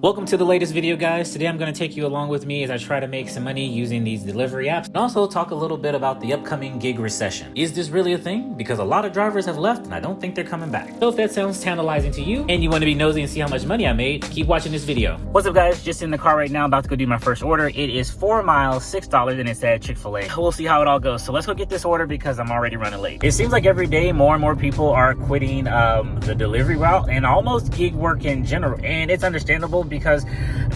Welcome to the latest video, guys. Today I'm going to take you along with me as I try to make some money using these delivery apps and also talk a little bit about the upcoming gig recession. Is this really a thing? Because a lot of drivers have left and I don't think they're coming back. So if that sounds tantalizing to you and you want to be nosy and see how much money I made, keep watching this video. What's up, guys? Just in the car right now, about to go do my first order. It is 4 miles, $6, and it's at Chick-fil-A. We'll see how it all goes. So let's go get this order because I'm already running late. It seems like every day more and more people are quitting the delivery route and almost gig work in general. And it's understandable because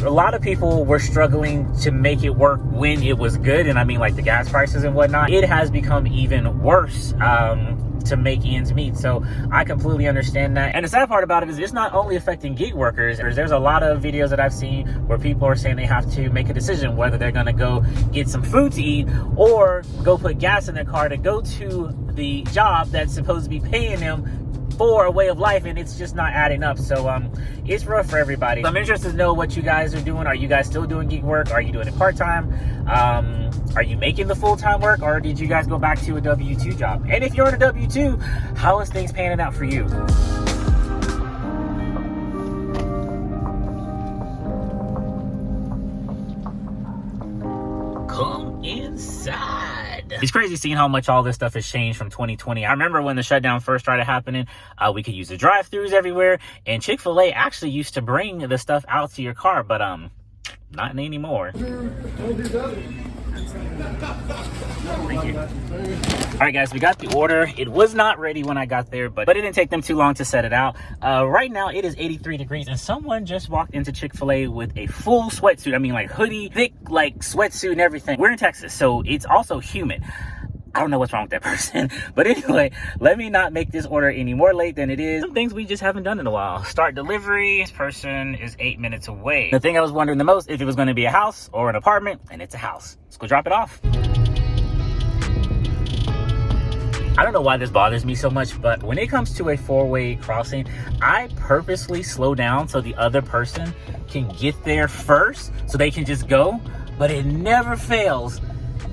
a lot of people were struggling to make it work when it was good. And I mean, like the gas prices and whatnot, it has become even worse to make ends meet. So I completely understand that. And the sad part about it is it's not only affecting gig workers. There's a lot of videos that I've seen where people are saying they have to make a decision whether they're going to go get some food to eat or go put gas in their car to go to the job that's supposed to be paying them for a way of life, and it's just not adding up. So it's rough for everybody. So I'm interested to know what you guys are doing. Are you guys still doing gig work? Are you doing it part-time? Are you making the full-time work, or did you guys go back to a W-2 job? And if you're on a W-2, how is things panning out for you? Come inside. It's crazy seeing how much all this stuff has changed from 2020. I remember when the shutdown first started happening, we could use the drive-thrus everywhere, and Chick-fil-A actually used to bring the stuff out to your car, but not anymore. Thank you. All right, guys, we got the order. It was not ready when I got there, but it didn't take them too long to set it out. Right now it is 83 degrees and someone just walked into Chick-fil-A with a full sweatsuit. I mean, like hoodie, thick, like sweatsuit and everything. We're in Texas, so it's also humid. I don't know what's wrong with that person. But anyway, let me not make this order any more late than it is. Some things we just haven't done in a while. Start delivery. This person is 8 minutes away. The thing I was wondering the most, if it was going to be a house or an apartment, and it's a house. Let's go drop it off. I don't know why this bothers me so much, but when it comes to a four-way crossing, I purposely slow down so the other person can get there first so they can just go, but it never fails.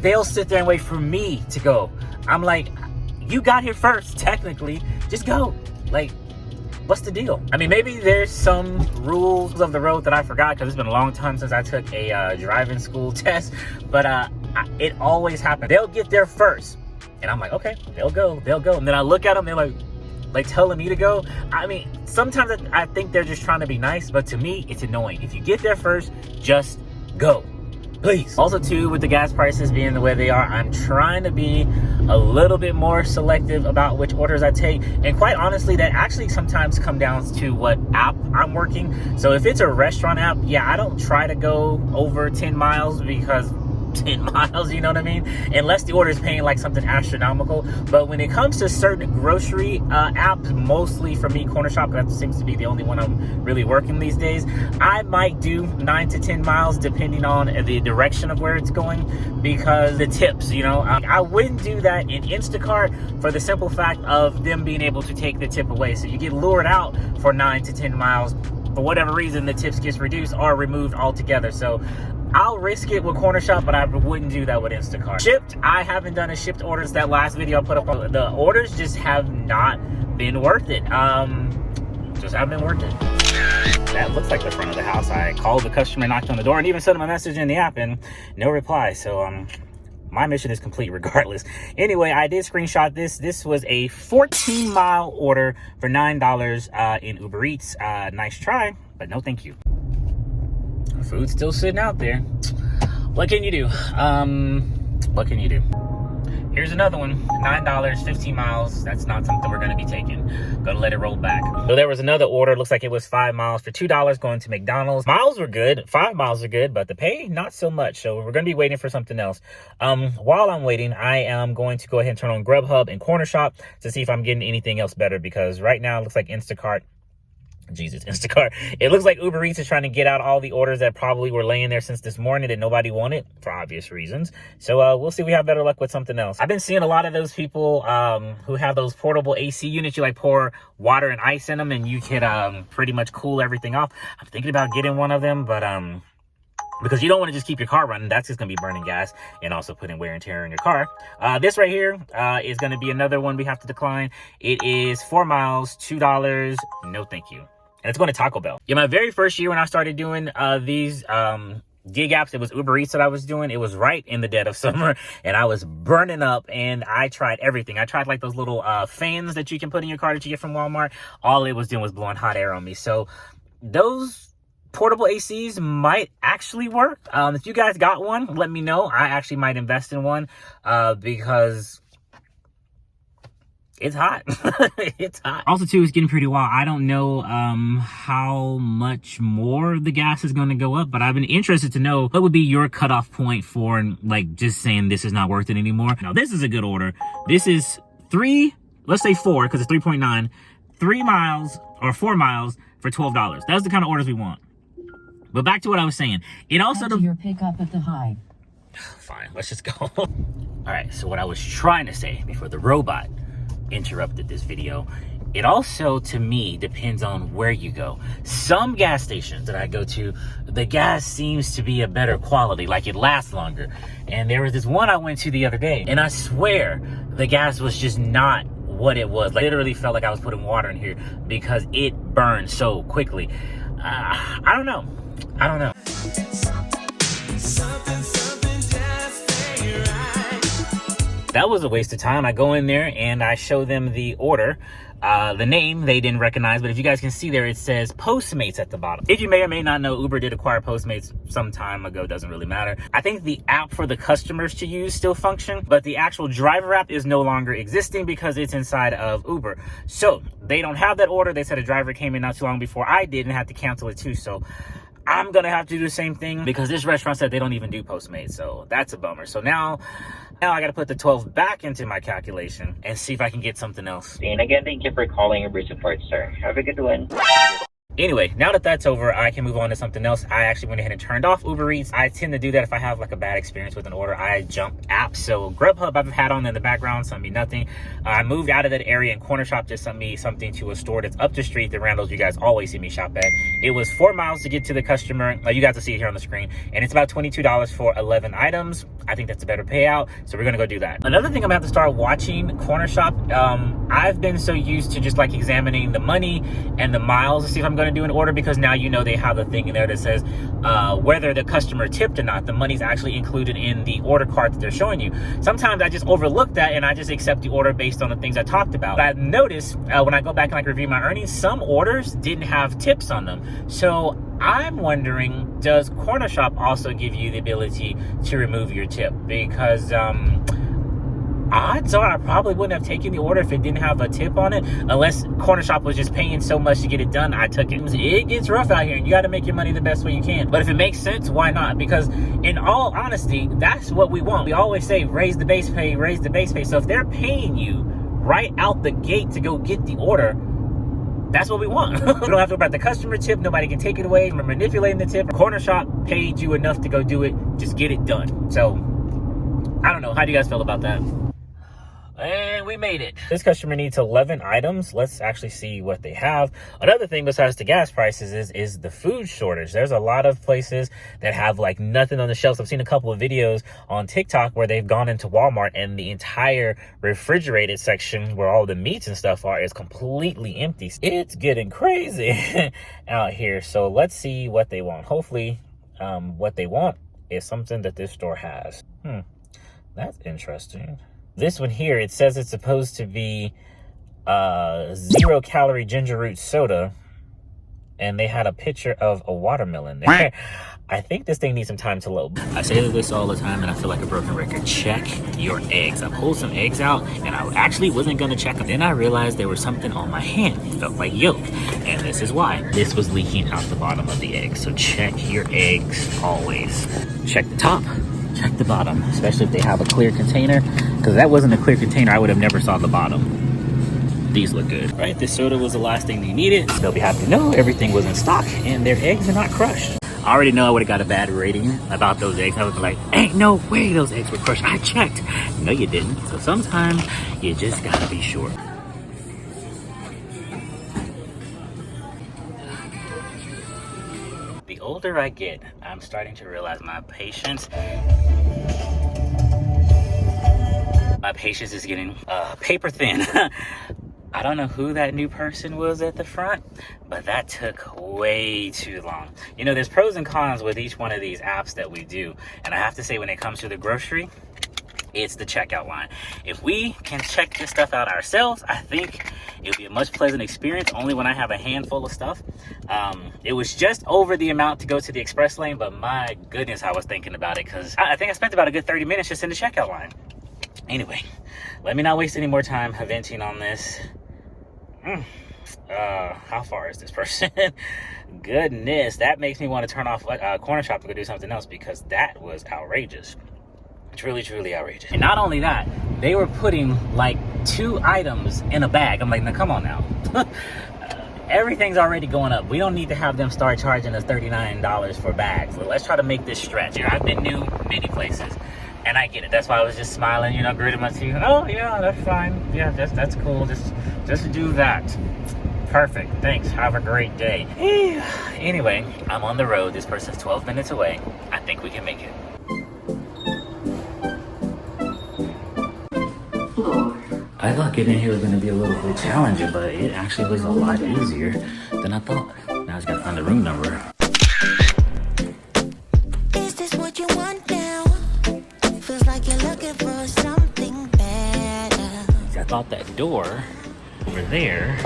They'll sit there and wait for me to go. I'm like, you got here first, technically. Just go. Like, what's the deal? I mean, maybe there's some rules of the road that I forgot because it's been a long time since I took a driving school test, but it always happens. They'll get there first. And I'm like, okay, they'll go. And then I look at them, they're like telling me to go. I mean, sometimes I think they're just trying to be nice, but to me, it's annoying. If you get there first, just go. Please. Also, too, with the gas prices being the way they are, I'm trying to be a little bit more selective about which orders I take. And quite honestly, that actually sometimes comes down to what app I'm working. So if it's a restaurant app, yeah, I don't try to go over 10 miles because 10 miles, you know what I mean? Unless the order is paying like something astronomical. But when it comes to certain grocery apps, mostly for me, Corner Shop, that seems to be the only one I'm really working these days, I might do 9 to 10 miles depending on the direction of where it's going because the tips, you know. I wouldn't do that in Instacart for the simple fact of them being able to take the tip away. So you get lured out for 9 to 10 miles. For whatever reason, the tips gets reduced or removed altogether. So I'll risk it with Corner Shop, but I wouldn't do that with Instacart. Shipped, I haven't done a shipped orders. That last video I put up, the orders just have not been worth it. Just haven't been worth it. That looks like the front of the house. I called the customer, knocked on the door, and even sent him a message in the app, and no reply. So my mission is complete regardless. Anyway, I did screenshot this. This was a 14-mile order for $9 in Uber Eats. Nice try, but no thank you. Food's still sitting out there. What can you do? What can you do? Here's another one. $9, 15 miles. That's not something we're going to be taking. Gonna let it roll back. So there was another order. Looks like it was 5 miles for $2 going to McDonald's. Miles were good. 5 miles are good, but the pay, not so much. So we're going to be waiting for something else. While I'm waiting, I am going to go ahead and turn on Grubhub and Corner Shop to see if I'm getting anything else better because right now it looks like Instacart. Instacart. It looks like Uber Eats is trying to get out all the orders that probably were laying there since this morning that nobody wanted for obvious reasons. So we'll see if we have better luck with something else. I've been seeing a lot of those people who have those portable AC units. You like pour water and ice in them and you can pretty much cool everything off. I'm thinking about getting one of them, but because you don't want to just keep your car running. That's just going to be burning gas and also putting wear and tear in your car. This right here is going to be another one we have to decline. It is 4 miles, $2. No, thank you. and it's going to Taco Bell. Yeah, my very first year when I started doing these gig apps, it was Uber Eats that I was doing. It was right in the dead of summer, and I was burning up, and I tried everything. I tried like those little fans that you can put in your car that you get from Walmart. All it was doing was blowing hot air on me. So those portable ACs might actually work. If you guys got one, let me know. I actually might invest in one because it's hot. It's hot. Also, too, it's getting pretty wild. I don't know how much more the gas is going to go up, but I've been interested to know what would be your cutoff point for, like, just saying this is not worth it anymore. Now, this is a good order. This is 3, let's say 4, because it's 3.9, 3 miles or 4 miles for $12. That's the kind of orders we want. But back to what I was saying. It also... your pickup at the high. Fine, let's just go. All right, so what I was trying to say before the robot interrupted this video, it also, to me, depends on where you go. Some gas stations that I go to, the gas seems to be a better quality, like it lasts longer. And there was this one I went to the other day, and I swear the gas was just not what it was. Like, literally felt like I was putting water in here because it burned so quickly. I don't know. That was a waste of time. I go in there and I show them the order. The name they didn't recognize, but if you guys can see there, it says Postmates at the bottom. If you may or may not know, Uber did acquire Postmates some time ago, doesn't really matter. I think the app for the customers to use still function, but the actual driver app is no longer existing because it's inside of Uber. So they don't have that order. They said a driver came in not too long before I did and had to cancel it too. So I'm gonna have to do the same thing because this restaurant said they don't even do Postmates. So that's a bummer. So now I gotta put the 12 back into my calculation and see if I can get something else. And again, thank you for calling Uber Support, sir. Have a good one. Anyway, now that that's over, I can move on to something else. I actually went ahead and turned off Uber Eats. I tend to do that if I have like a bad experience with an order. I jump apps. So Grubhub I've had on in the background, sent me nothing. I moved out of that area, and Corner Shop just sent me something to a store that's up the street, the Randall's you guys always see me shop at. It was 4 miles to get to the customer. You guys will see it here on the screen. And it's about $22 for 11 items. I think that's a better payout, so we're gonna go do that. Another thing I'm gonna have to start watching Corner Shop. I've been so used to just like examining the money and the miles to see if I'm gonna do an order, because now you know they have the thing in there that says whether the customer tipped or not. The money's actually included in the order card that they're showing you. Sometimes I just overlook that and I just accept the order based on the things I talked about. But I've noticed when I go back and like review my earnings, some orders didn't have tips on them. So I'm wondering, does Corner Shop also give you the ability to remove your tip? Because odds are I probably wouldn't have taken the order if it didn't have a tip on it, unless Corner Shop was just paying so much to get it done. I took it. It gets rough out here, and you got to make your money the best way you can. But if it makes sense, why not? Because in all honesty, that's what we want. We always say raise the base pay, raise the base pay. So if they're paying you right out the gate to go get the order, that's what we want. We don't have to worry about the customer tip. Nobody can take it away. We're manipulating the tip. Corner Shop paid you enough to go do it. Just get it done. So I don't know. How do you guys feel about that? And we made it. This customer needs 11 items. Let's actually see what they have. Another thing besides the gas prices is the food shortage. There's a lot of places that have like nothing on the shelves. I've seen a couple of videos on TikTok where they've gone into Walmart and the entire refrigerated section where all the meats and stuff are is completely empty. It's getting crazy out here. So let's see what they want. Hopefully what they want is something that this store has. That's interesting. This one here, it says it's supposed to be 0-calorie ginger root soda, and they had a picture of a watermelon there. I think this thing needs some time to load. I say this all the time, and I feel like a broken record. Check your eggs. I pulled some eggs out, and I actually wasn't gonna check them. Then I realized there was something on my hand. It felt like yolk, and this is why. This was leaking out the bottom of the egg. So check your eggs always. Check the top. Check the bottom, especially if they have a clear container, because that wasn't a clear container, I would have never saw the bottom. These look good, right? This soda was the last thing they needed. They'll be happy to know everything was in stock and their eggs are not crushed. I already know I would have got a bad rating about those eggs. I would be like, ain't no way those eggs were crushed. I checked. No, you didn't. So sometimes you just gotta be sure. The older I get, I'm starting to realize my patience is getting paper thin. I don't know who that new person was at the front, but that took way too long. You know, there's pros and cons with each one of these apps that we do. And I have to say, when it comes to the grocery, it's the checkout line. If we can check this stuff out ourselves, I think it'll be a much pleasant experience, only when I have a handful of stuff. It was just over the amount to go to the express lane, but my goodness, I was thinking about it, because I think I spent about a good 30 minutes just in the checkout line. Anyway, let me not waste any more time venting on this. How far is this person? Goodness, that makes me want to turn off Corner Shop and go do something else, because that was outrageous. Truly, truly outrageous. And not only that, they were putting like 2 items in a bag. I'm like, now come on now. Everything's already going up. We don't need to have them start charging us $39 for bags. So let's try to make this stretch. You know, I've been new many places, and I get it. That's why I was just smiling, you know, gritting my teeth. Oh yeah, that's fine. Yeah, that's cool. Just do that. Perfect. Thanks. Have a great day. Anyway, I'm on the road. This person's 12 minutes away. I think we can make it. I thought getting in here was going to be a little bit challenging, but it actually was a lot easier than I thought. Now I just got to find the room number. Is this what you want now? Feels like you're looking for something better. I thought that door over there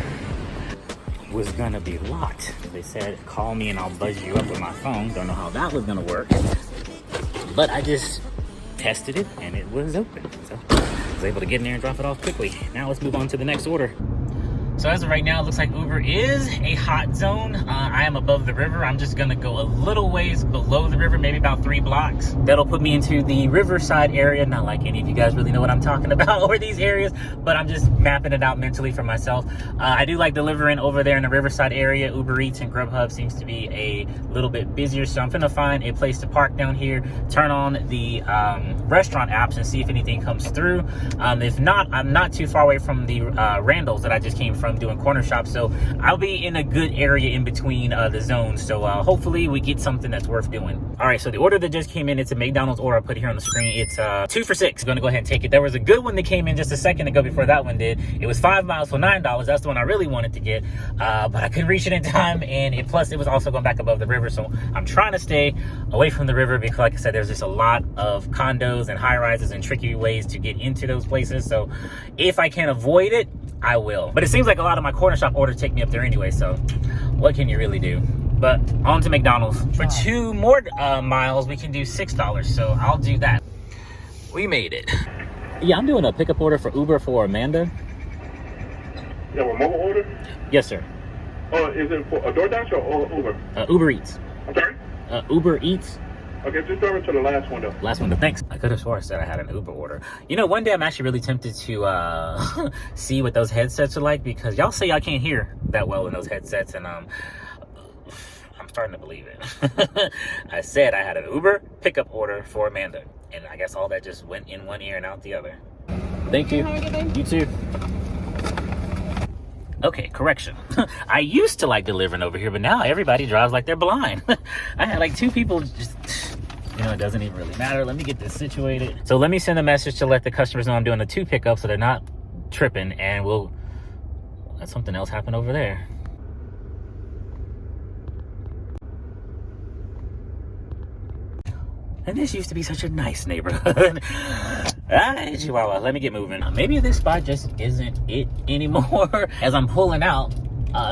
was going to be locked. They said, call me and I'll buzz you up with my phone. Don't know how that was going to work. But I just tested it and it was open. So I was able to get in there and drop it off quickly. Now let's move on to the next order. So as of right now, it looks like Uber is a hot zone. I am above the river. I'm just gonna go a little ways below the river, maybe about 3 blocks. That'll put me into the riverside area. Not like any of you guys really know what I'm talking about or these areas, but I'm just mapping it out mentally for myself. I do like delivering over there in the riverside area. Uber Eats and Grubhub seems to be a little bit busier, so I'm gonna find a place to park down here, turn on the restaurant apps and see if anything comes through. If not, I'm not too far away from the Randall's that I just came from doing Corner Shop, so I'll be in a good area in between the zones, so hopefully we get something that's worth doing. All right, so the order that just came in, it's a McDonald's order. I put it here on the screen. It's 2 for $6. I'm gonna go ahead and take it. There was a good one that came in just a second ago before that one did. It was 5 miles for $9. That's the one I really wanted to get, but I couldn't reach it in time, and plus it was also going back above the river, so I'm trying to stay away from the river because, like I said, there's just a lot of condos and high-rises and tricky ways to get into those places, so if I can avoid it, I will. But it seems like a lot of my Corner Shop orders take me up there anyway, so what can you really do? But on to McDonald's. For 2 more miles, we can do $6, so I'll do that. We made it. Yeah, I'm doing a pickup order for Uber for Amanda. You have a mobile order? Yes, sir. Is it for a DoorDash or Uber? Uber Eats. I'm sorry? Uber Eats. Okay, just drive it to the last window. Last window, thanks. I could have swore I said I had an Uber order. You know, one day I'm actually really tempted to see what those headsets are like, because y'all say y'all can't hear that well in those headsets, and I'm starting to believe it. I said I had an Uber pickup order for Amanda, and I guess all that just went in one ear and out the other. Thank you. Have a good day. You too. Okay, correction. I used to like delivering over here, but now everybody drives like they're blind. I had like 2 people just, you know, it doesn't even really matter. Let me get this situated. So let me send a message to let the customers know I'm doing a 2 pickup so they're not tripping, and we'll let something else happen over there. And this used to be such a nice neighborhood. Chihuahua, let me get moving. Maybe this spot just isn't it anymore. As I'm pulling out,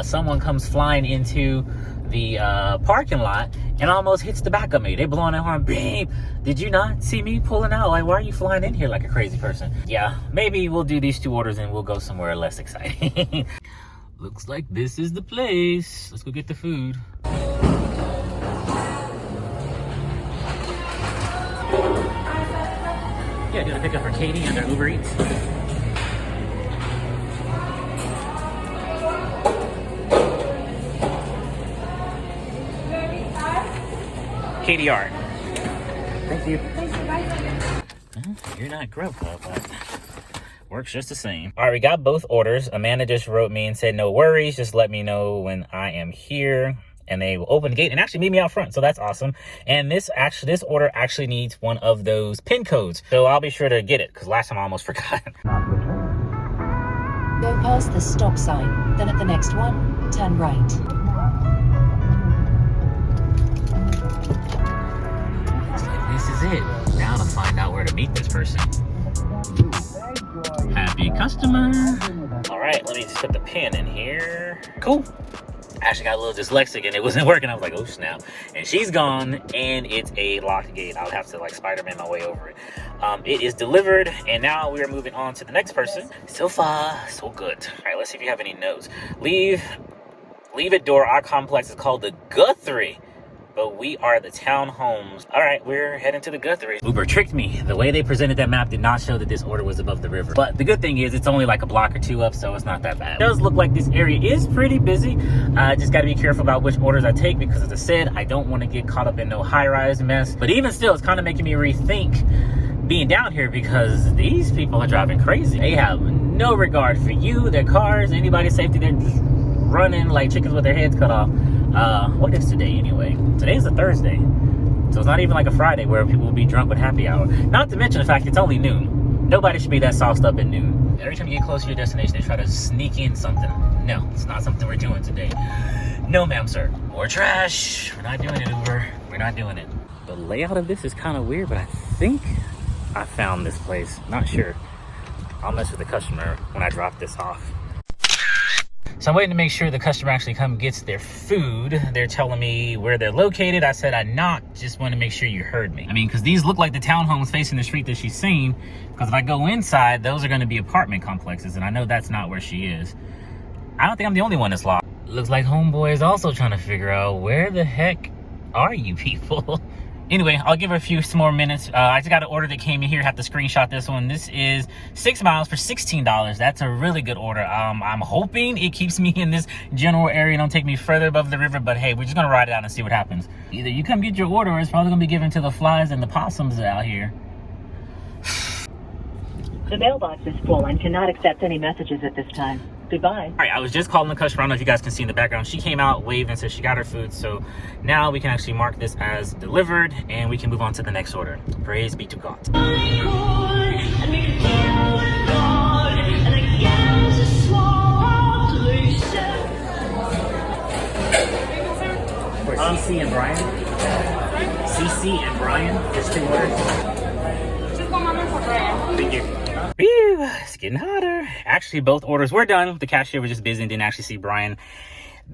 someone comes flying into the parking lot and almost hits the back of me. They blowing their horn. Beep. Did you not see me pulling out? Like, why are you flying in here like a crazy person? Yeah, maybe we'll do these 2 orders and we'll go somewhere less exciting. Looks like this is the place. Let's go get the food. Yeah, doing a pickup for Katie under Uber Eats. Katie Art. Thank you. You're not Grubhub, but works just the same. All right, we got both orders. Amanda just wrote me and said, no worries, just let me know when I am here. And they will open the gate and actually meet me out front, so that's awesome. And this order actually needs one of those PIN codes, so I'll be sure to get it, because last time I almost forgot. Pass the stop sign, then at the next one, turn right. Looks like this is it. Now to find out where to meet this person. Happy customer. All right, let me just put the pin in here. Cool. I actually got a little dyslexic and it wasn't working. I was like, oh snap. And she's gone and it's a locked gate. I'll have to like Spider-Man my way over it. It is delivered and now we are moving on to the next person. So far, so good. All right, let's see if you have any notes. Leave at door. Our complex is called the Guthrie, but we are the townhomes. All right, we're heading to the Guthrie. Uber tricked me. The way they presented that map did not show that this order was above the river. But the good thing is it's only like a block or two up, so it's not that bad. It does look like this area is pretty busy. I just gotta be careful about which orders I take because as I said, I don't wanna get caught up in no high-rise mess. But even still, it's kind of making me rethink being down here because these people are driving crazy. They have no regard for you, their cars, anybody's safety. They're just running like chickens with their heads cut off. What is today anyway? Today's a Thursday. So it's not even like a Friday where people will be drunk with happy hour. Not to mention the fact it's only noon. Nobody should be that sauced up at noon. Every time you get close to your destination, they try to sneak in something. No, it's not something we're doing today. No, ma'am, sir. More trash. We're not doing it, Uber. We're not doing it. The layout of this is kind of weird, but I think I found this place. Not sure. I'll mess with the customer when I drop this off. So I'm waiting to make sure the customer actually gets their food. They're telling me where they're located. I said I knocked, just want to make sure you heard me. I mean, because these look like the townhomes facing the street that she's seen. Because if I go inside, those are going to be apartment complexes, and I know that's not where she is. I don't think I'm the only one that's lost. Looks like homeboy is also trying to figure out where the heck are you people? Anyway, I'll give her a few more minutes. I just got an order that came in here. Have to screenshot this one. This is 6 miles for $16. That's a really good order. I'm hoping it keeps me in this general area and don't take me further above the river. But hey, we're just gonna ride it out and see what happens. Either you come get your order, or it's probably gonna be given to the flies and the possums out here. The mailbox is full and cannot accept any messages at this time. Goodbye. All right, I was just calling the customer. I don't know if you guys can see in the background. She came out, waved, and said she got her food. So now we can actually mark this as delivered, and we can move on to the next order. Praise be to God. For CC and Brian? CC and Brian? There's 2 orders. Just 1 moment for Brian. Thank you. Whew, it's getting hotter. Actually, both orders were done. The cashier was just busy and didn't actually see Brian.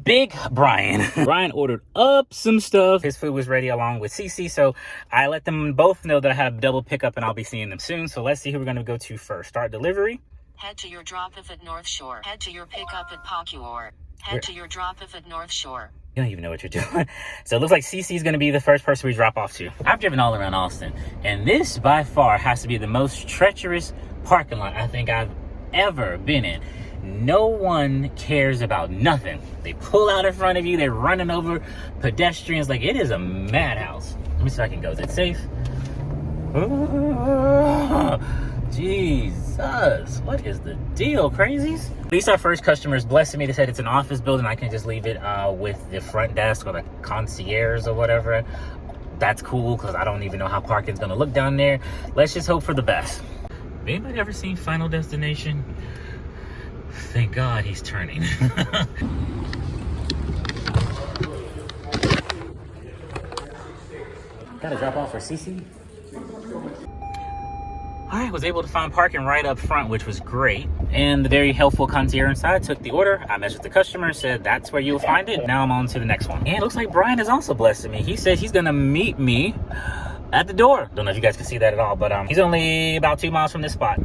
Big Brian. Brian ordered up some stuff. His food was ready along with Cece, so I let them both know that I have double pickup and I'll be seeing them soon. So let's see who we're going to go to first. Start delivery. Head to your drop-off at North Shore. Head to your pickup at Pocure. Head to your drop-off at North Shore. You don't even know what you're doing. So it looks like Cece is going to be the first person we drop off to. I've driven all around Austin, and this by far has to be the most treacherous parking lot I think I've ever been in. No one cares about nothing. They pull out in front of you. They're running over pedestrians. Like, it is a madhouse. Let me see if I can go. Is it safe? Jesus, what is the deal, crazies? At least our first customers blessed me. They said it's an office building. I can just leave it with the front desk or the concierge or whatever. That's cool because I don't even know how parking's gonna look down there. Let's just hope for the best. Anybody ever seen Final Destination? Thank God he's turning. Got a drop off for Cece. All right, was able to find parking right up front, which was great. And the very helpful concierge inside took the order. I messaged the customer, said that's where you'll find it. Now I'm on to the next one. And it looks like Brian is also blessing me. He said he's gonna meet me at the door. Don't know if you guys can see that at all, but he's only about 2 miles from this spot.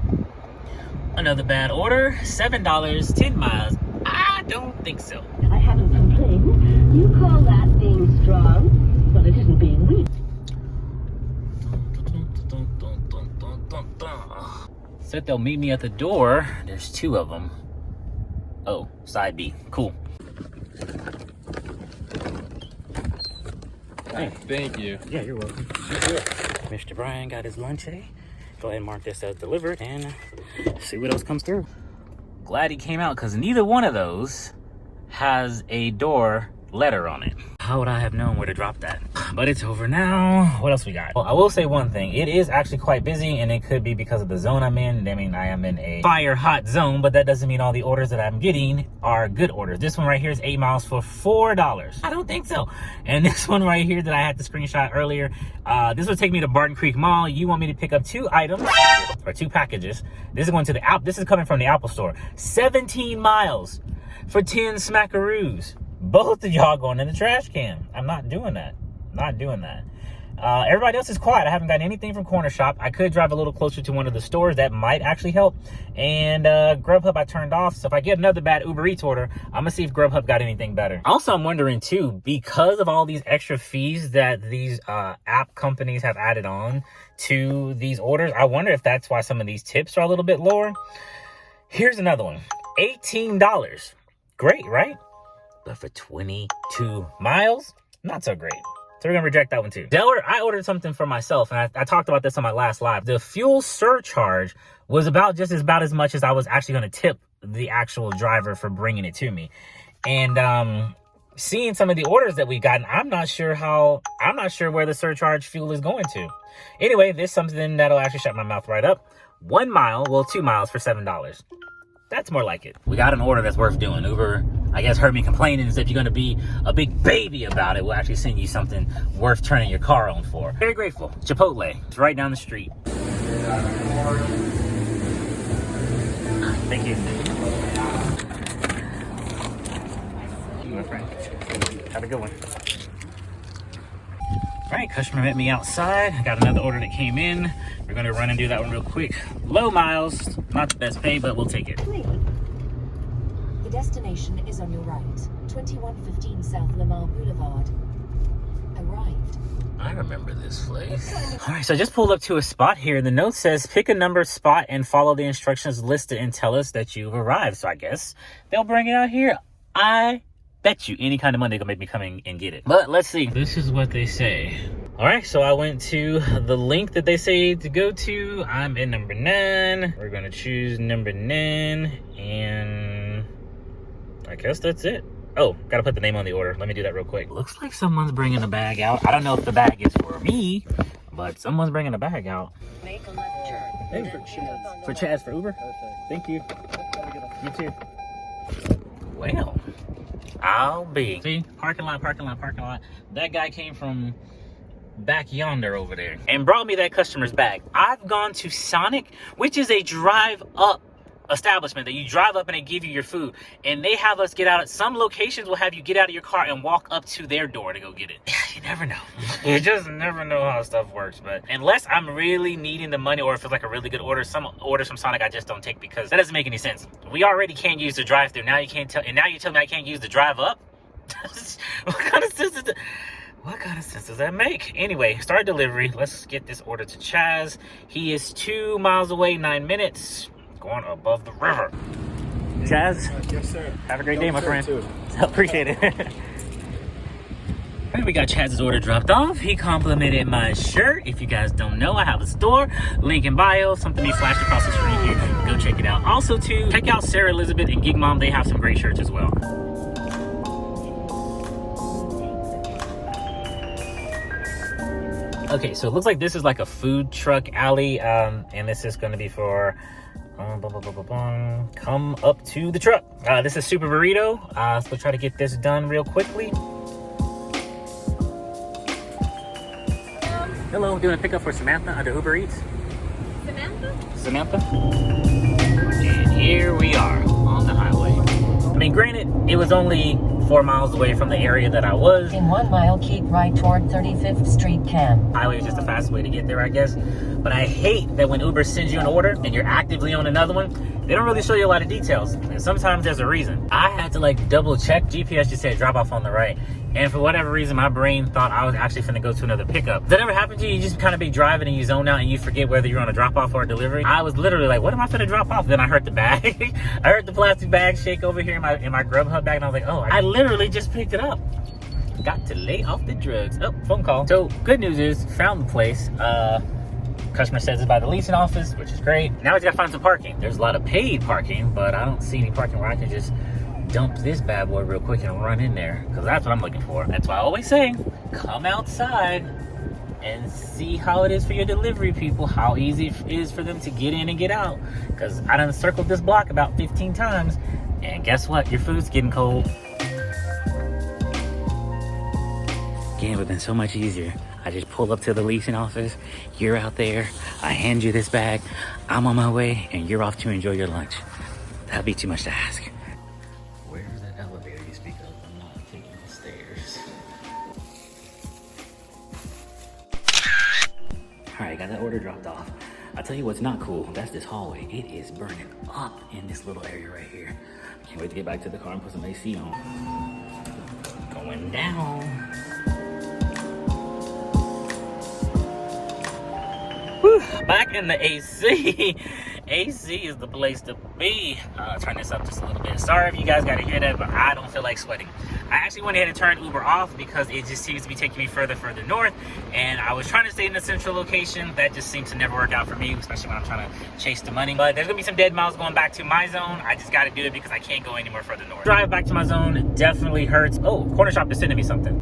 Another bad order, $7, 10 miles. I don't think so. I haven't complained. You call that being strong? Well, it isn't being weak. Said they'll meet me at the door. There's 2 of them. Oh, side B. Cool. Hey, thank you. Yeah, you're welcome. Mr. Brian got his lunch, eh? Go ahead and mark this as delivered and see what else comes through. Glad he came out because neither one of those has a door letter on it. How would I have known where to drop that? but it's over now. What else we got? Well, I will say one thing. It is actually quite busy, and it could be because of the zone I'm in. I mean, I am in a fire hot zone, but that doesn't mean all the orders that I'm getting are good orders. This one right here is 8 miles for $4. I don't think so. And this one right here that I had to screenshot earlier, this will take me to Barton Creek Mall. You want me to pick up 2 items or 2 packages. This is going to the app. This is coming from the Apple store. 17 miles for 10 smackaroos. Both of y'all going in the trash can. I'm not doing that. Not doing that. Everybody else is quiet. I haven't gotten anything from Corner Shop. I could drive a little closer to one of the stores. That might actually help. And Grubhub I turned off. So if I get another bad Uber Eats order, I'm going to see if Grubhub got anything better. Also, I'm wondering too, because of all these extra fees that these app companies have added on to these orders, I wonder if that's why some of these tips are a little bit lower. Here's another one. $18. Great, right? But for 22 miles, not so great. So we're gonna reject that one too. I ordered something for myself, and I talked about this on my last live. The fuel surcharge was about as much as I was actually gonna tip the actual driver for bringing it to me. And seeing some of the orders that we've gotten, I'm not sure where the surcharge fuel is going to. Anyway, this is something that'll actually shut my mouth right up. 2 miles for $7. That's more like it. We got an order that's worth doing. Uber, I guess, heard me complaining as if you're going to be a big baby about it. We'll actually send you something worth turning your car on for. Very grateful. Chipotle. It's right down the street. Thank you. My friend. Have a good one. All right, customer met me outside. I got another order that came in. We're gonna run and do that one real quick. Low miles, not the best pay, but we'll take it. The destination is on your right, 2115 South Lamar Boulevard. Arrived. I remember this place. All right, so I just pulled up to a spot here. The note says, pick a number spot and follow the instructions listed and tell us that you've arrived. So I guess they'll bring it out here. I bet you any kind of money gonna make me come in and get it. But let's see. This is what they say. All right, so I went to the link that they say to go to. I'm in number 9. We're gonna choose number 9, and I guess that's it. Oh, gotta put the name on the order. Let me do that real quick. Looks like someone's bringing a bag out. I don't know if the bag is for me, but someone's bringing a bag out. Make a left turn. Hey, for Chaz, for Uber? Thank you. You too. Well, I'll be. See, parking lot. That guy came from back yonder over there and brought me that customer's bag. I've gone to Sonic, which is a drive-up establishment that you drive up and they give you your food, and they have us get out. At some locations will have you get out of your car and walk up to their door to go get it. You never know. You just never know how stuff works. But unless I'm really needing the money, or if it's like a really good order, some orders from Sonic I just don't take because that doesn't make any sense. We already can't use the drive-through. Now you can't tell, and now you tell me I can't use the drive-up. What kind of sense is that? What kind of sense does that make? Anyway, start delivery. Let's get this order to Chaz. He is 2 miles away, 9 minutes. Going above the river. Chaz? Yes, sir. Have a great day, my friend. Appreciate it. We got Chaz's order dropped off. He complimented my shirt. If you guys don't know, I have a store. Link in bio. Something be flashed across the screen here. Go check it out. Also, too, check out Sarah Elizabeth and Gig Mom. They have some great shirts as well. Okay, so it looks like this is like a food truck alley, and this is going to be for come up to the truck. This is Super Burrito, so we'll try to get this done real quickly. Hello, doing a pickup for Samantha under Uber Eats. Samantha? And here we are on the highway. I mean, granted, it was only 4 miles away from the area that I was. In 1 mile, keep right toward 35th Street Cam. Highway is just the fastest way to get there, I guess. But I hate that when Uber sends you an order and you're actively on another one, they don't really show you a lot of details. And sometimes there's a reason. I had to like double check. GPS just said drop off on the right. And for whatever reason, my brain thought I was actually finna go to another pickup. Does that ever happen to you? You just kind of be driving and you zone out and you forget whether you're on a drop off or a delivery. I was literally like, what am I finna drop off? Then I heard the bag. I heard the plastic bag shake over here in my Grubhub bag, and I was like, oh, I literally just picked it up. Got to lay off the drugs. Oh, phone call. So good news is, found the place. Customer says it's by the leasing office, which is great. Now we just gotta find some parking. There's a lot of paid parking, but I don't see any parking where I can just dump this bad boy real quick and run in there, because that's what I'm looking for. That's why I always say, come outside and see how it is for your delivery people, how easy it is for them to get in and get out. Because I done circled this block about 15 times, and guess what? Your food's getting cold. Game would have been so much easier. I just pull up to the leasing office, you're out there, I hand you this bag, I'm on my way, and you're off to enjoy your lunch. That'd be too much to ask. Where's that elevator you speak of? I'm not taking the stairs. All right, got that order dropped off. I'll tell you what's not cool. That's this hallway. It is burning up in this little area right here. Can't wait to get back to the car and put some AC on. Going down. Whew, back in the AC. AC is the place to be. Turn this up just a little bit. Sorry if you guys got to hear that, but I don't feel like sweating. I actually went ahead and turned Uber off because it just seems to be taking me further north. And I was trying to stay in the central location. That just seems to never work out for me, especially when I'm trying to chase the money. But there's going to be some dead miles going back to my zone. I just got to do it because I can't go anywhere further north. Drive back to my zone definitely hurts. Oh, Corner Shop is sending me something.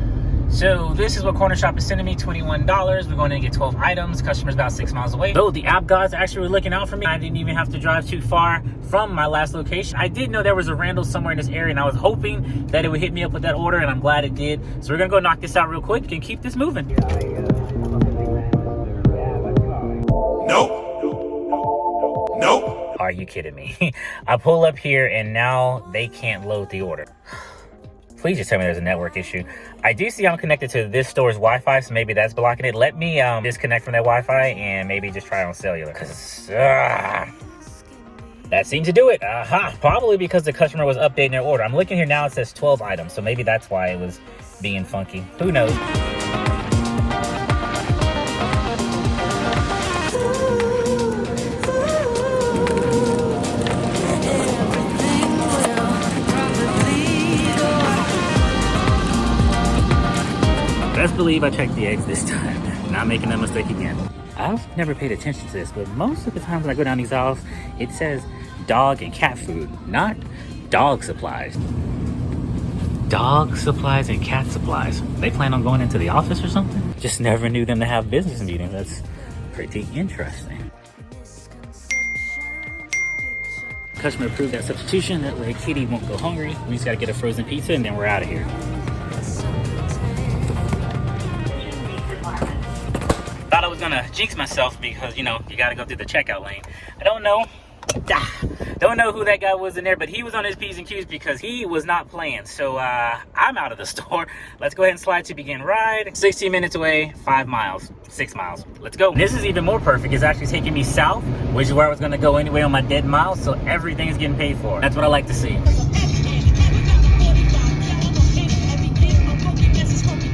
So this is what Corner Shop is sending me, $21. We're going to get 12 items. Customer's about 6 miles away. So the app gods actually were looking out for me. I didn't even have to drive too far from my last location. I did know there was a Randall somewhere in this area, and I was hoping that it would hit me up with that order, and I'm glad it did. So we're gonna go knock this out real quick and keep this moving. Nope. Are you kidding me? I pull up here and now they can't load the order. Please just tell me there's a network issue. I do see I'm connected to this store's Wi-Fi, so maybe that's blocking it. Let me disconnect from that Wi-Fi and maybe just try on cellular. Cause that seemed to do it. Probably because the customer was updating their order. I'm looking here now, it says 12 items, so maybe that's why it was being funky. Who knows? Best believe I checked the eggs this time. Not making that mistake again. I've never paid attention to this, but most of the times when I go down these aisles, it says dog and cat food, not dog supplies. Dog supplies and cat supplies. They plan on going into the office or something? Just never knew them to have business meetings. That's pretty interesting. Customer approved that substitution. That way Kitty won't go hungry. We just gotta get a frozen pizza and then we're out of here. Thought I was gonna jinx myself because, you know, you gotta go through the checkout lane. I don't know who that guy was in there, but he was on his P's and Q's because he was not playing. So I'm out of the store. Let's go ahead and slide to begin ride. 16 minutes away, 5 miles, 6 miles. Let's go. This is even more perfect. It's actually taking me south, which is where I was gonna go anyway on my dead miles. So everything is getting paid for. That's what I like to see.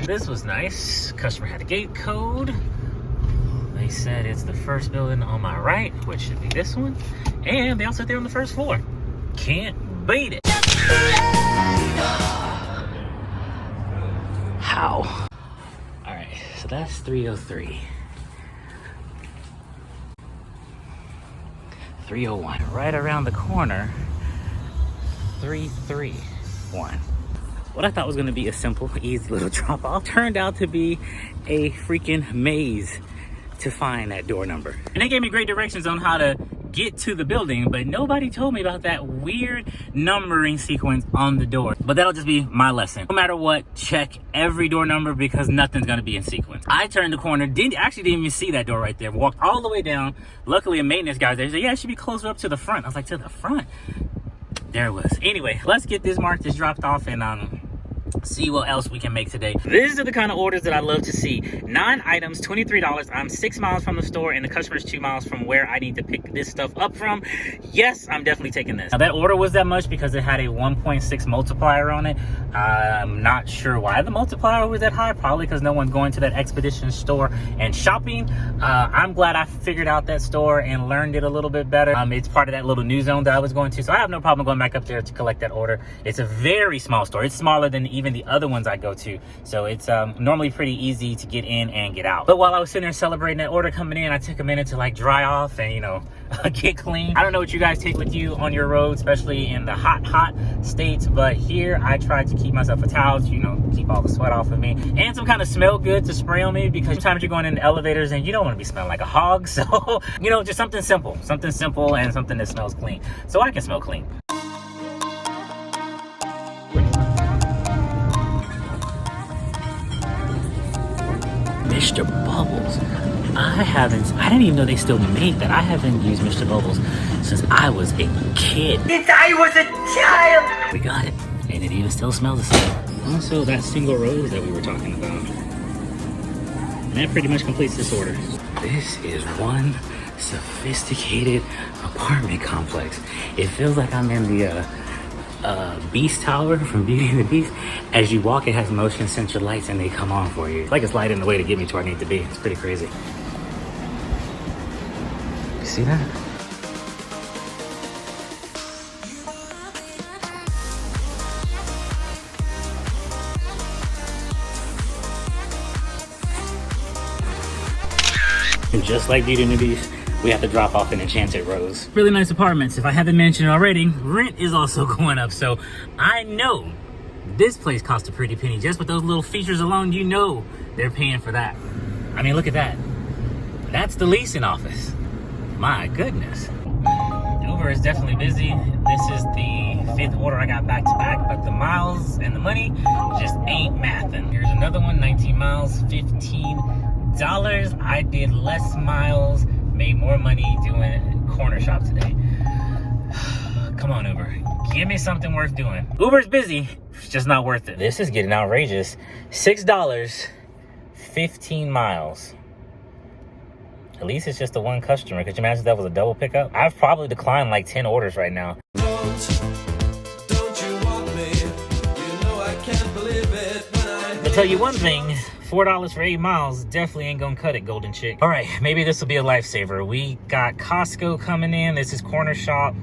This was nice. Customer had a gate code. They said it's the first building on my right, which should be this one. And they also said they're on the first floor. Can't beat it. How? All right, so that's 303. 301. Right around the corner, 331. What I thought was gonna be a simple, easy little drop off turned out to be a freaking maze to find that door number. And they gave me great directions on how to get to the building, but nobody told me about that weird numbering sequence on the door. But that'll just be my lesson. No matter what, check every door number because nothing's gonna be in sequence. I turned the corner, didn't even see that door right there. Walked all the way down. Luckily a maintenance guy was there. He said, yeah, it should be closer up to the front. I was like, to the front? There it was. Anyway, let's get this marked, this dropped off, and see what else we can make today. These are the kind of orders that I love to see. 9 items, $23. I'm 6 miles from the store and the customer's 2 miles from where I need to pick this stuff up from. Yes, I'm definitely taking this. Now that order was that much because it had a 1.6 multiplier on it. I'm not sure why the multiplier was that high. Probably because no one's going to that Expedition store and shopping. I'm glad I figured out that store and learned it a little bit better. It's part of that little new zone that I was going to, so I have no problem going back up there to collect that order. It's a very small store. It's smaller than the even the other ones I go to. So it's normally pretty easy to get in and get out. But while I was sitting there celebrating that order coming in, I took a minute to like dry off and, you know, get clean. I don't know what you guys take with you on your road, especially in the hot states, but here I tried to keep myself a towel to, you know, keep all the sweat off of me, and some kind of smell good to spray on me, because sometimes you're going in elevators and you don't want to be smelling like a hog. So, you know, just something simple and something that smells clean, so I can smell clean. Mr. Bubbles. I didn't even know they still made that. I haven't used Mr. Bubbles since I was a kid. Since I was a child! We got it, and it even still smells the same. Also, that single rose that we were talking about. And that pretty much completes this order. This is one sophisticated apartment complex. It feels like I'm in the Beast Tower from Beauty and the Beast. As you walk, it has motion sensor lights and they come on for you. It's like it's lighting the way to get me to where I need to be. It's pretty crazy. You see that? And just like Beauty and the Beast, we have to drop off in Enchanted Rose. Really nice apartments. If I haven't mentioned it already, rent is also going up. So I know this place costs a pretty penny. Just with those little features alone, you know they're paying for that. I mean, look at that. That's the leasing office. My goodness. Uber is definitely busy. This is the 5th order I got back to back, but the miles and the money just ain't mathing. Here's another one, 19 miles, $15. I did less miles, made more money doing corner shop today. Come on, Uber. Give me something worth doing. Uber's busy. It's just not worth it. This is getting outrageous. $6, 15 miles. At least it's just the one customer. Could you imagine if that was a double pickup? I've probably declined like 10 orders right now. Don't you want me? You know I can't believe it when I tell you one thing. $4 for 8 miles definitely ain't gonna cut it, golden chick. All right, maybe this will be a lifesaver. We got Costco coming in. This is corner shop.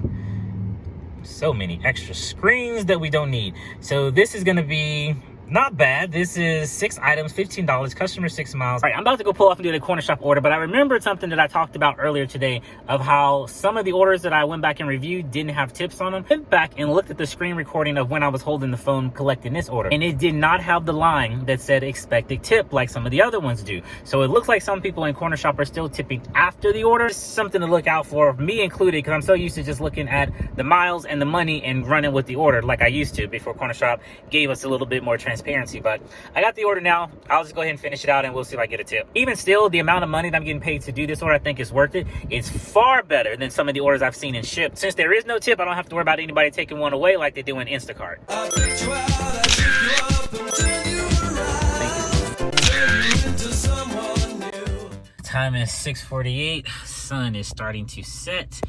So many extra screens that we don't need. So this is gonna be not bad. This is 6 items, $15, customer 6 miles. All right, I'm about to go pull off and do the corner shop order, but I remembered something that I talked about earlier today of how some of the orders that I went back and reviewed didn't have tips on them. I went back and looked at the screen recording of when I was holding the phone collecting this order, and it did not have the line that said expected tip like some of the other ones do. So it looks like some people in corner shop are still tipping after the order. It's something to look out for, me included, because I'm so used to just looking at the miles and the money and running with the order like I used to before corner shop gave us a little bit more transparency. But I got the order now. I'll just go ahead and finish it out and we'll see if I get a tip. Even still, the amount of money that I'm getting paid to do this order, I think is worth it. It's far better than some of the orders I've seen in Ship. Since there is no tip, I don't have to worry about anybody taking one away like they do in Instacart. Time is 6:48. Sun is starting to set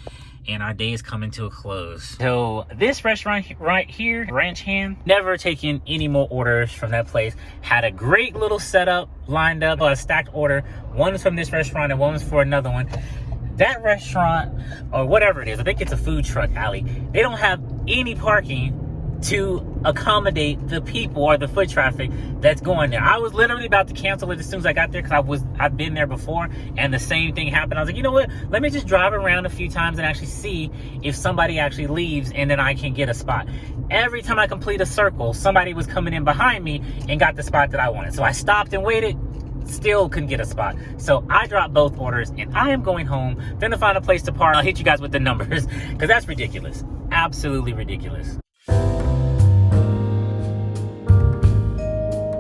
and our day is coming to a close. So this restaurant right here, Ranch Hand, never taken any more orders from that place. Had a great little setup lined up, a stacked order. One was from this restaurant and one was for another one. That restaurant, or whatever it is, I think it's a food truck alley, they don't have any parking to accommodate the people or the foot traffic that's going there. I was literally about to cancel it as soon as I got there because I've been there before and the same thing happened. I was like, you know what? Let me just drive around a few times and actually see if somebody actually leaves and then I can get a spot. Every time I complete a circle, somebody was coming in behind me and got the spot that I wanted. So I stopped and waited. Still couldn't get a spot. So I dropped both orders and I am going home. Then to find a place to park, I'll hit you guys with the numbers because that's ridiculous. Absolutely ridiculous.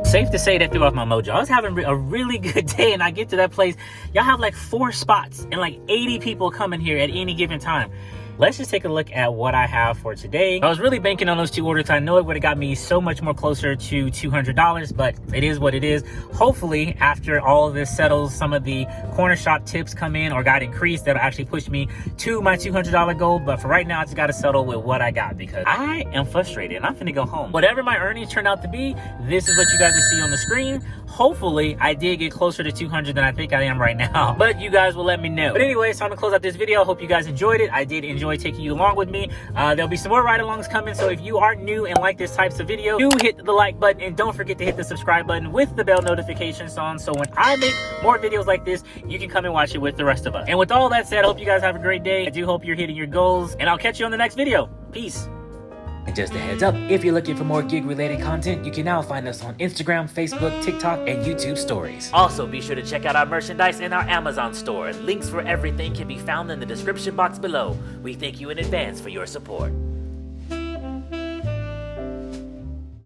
Safe to say that threw off my mojo. I was having a really good day and I get to that place. Y'all have like 4 spots and like 80 people coming here at any given time. Let's just take a look at what I have for today. I was really banking on those 2 orders. I know it would have got me so much more closer to $200, but it is what it is. Hopefully, after all of this settles, some of the corner shop tips come in or got increased, that'll actually push me to my $200 goal. But for right now, I just got to settle with what I got because I am frustrated and I'm finna go home. Whatever my earnings turn out to be, this is what you guys will see on the screen. hopefully I did get closer to 200 than I think I am right now. But you guys will let me know. But anyway, so I'm gonna close out this video. I hope you guys enjoyed it. I did enjoy taking you along with me. There'll be some more ride-alongs coming, so if you are new and like this types of video, do hit the like button and don't forget to hit the subscribe button with the bell notifications on, so when I make more videos like this, you can come and watch it with the rest of us. And with all that said, I hope you guys have a great day. I do hope you're hitting your goals, and I'll catch you on the next video. Peace. And just a heads up, if you're looking for more gig-related content, you can now find us on Instagram, Facebook, TikTok, and YouTube stories. Also, be sure to check out our merchandise in our Amazon store. Links for everything can be found in the description box below. We thank you in advance for your support.